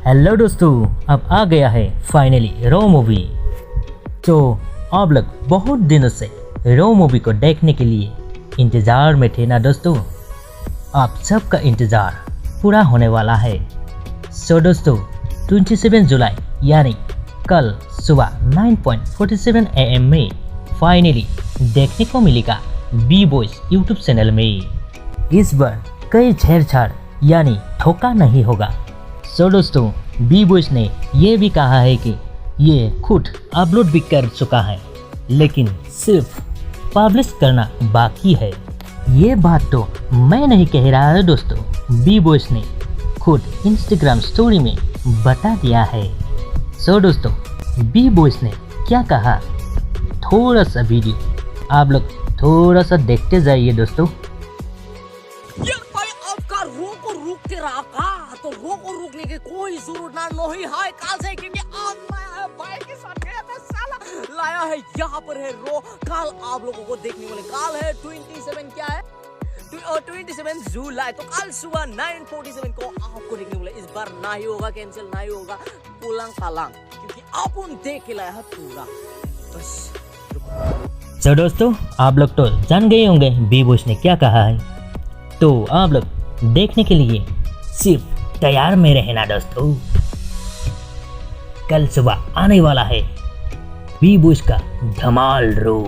Hello दोस्तों, अब आ गया है फाइनली रो मूवी। तो आप लोग बहुत दिनों से रो मूवी को देखने के लिए इंतज़ार में थे ना दोस्तों। आप सबका इंतज़ार पूरा होने वाला है। सो दोस्तों 27 जुलाई यानी कल सुबह 9:47 AM में फाइनली देखने को मिलेगा बी बॉयज यूट्यूब चैनल में। इस बार कई छेड़छाड़ यानी धोखा नहीं होगा। सो दोस्तों बी बॉयज ने ये भी कहा है कि ये खुद अपलोड भी कर चुका है, लेकिन सिर्फ पब्लिश करना बाकी है। ये बात तो मैं नहीं कह रहा है दोस्तों, बी बॉयज ने खुद इंस्टाग्राम स्टोरी में बता दिया है। सो दोस्तों बी बॉयज ने क्या कहा, थोड़ा सा वीडियो आप लोग थोड़ा सा देखते जाइए दोस्तों। रुकते रहा का तो रुकने की कोई जरूरत ना नहीं है काल से, क्योंकि आज मैं भाई के साथ गया था, साला लाया है यहाँ पर है रो। कल आप लोगों को देखने वाले, कल है 27 क्या है 27 जुलाई, तो कल सुबह 9:47 को आपको देखने वाले। इस बार ना ही होगा कैंसिल, ना ही होगा पुलंग पालंग, क्योंकि आप उन देख के लाया है पूरा बस। तो दोस्तों आप लोग तो जान गए होंगे बी बॉयज ने क्या कहा है, तो आप लोग देखने के लिए सिर्फ तैयार में रहना दोस्तों। कल सुबह आने वाला है बी बॉयज का धमाल रो।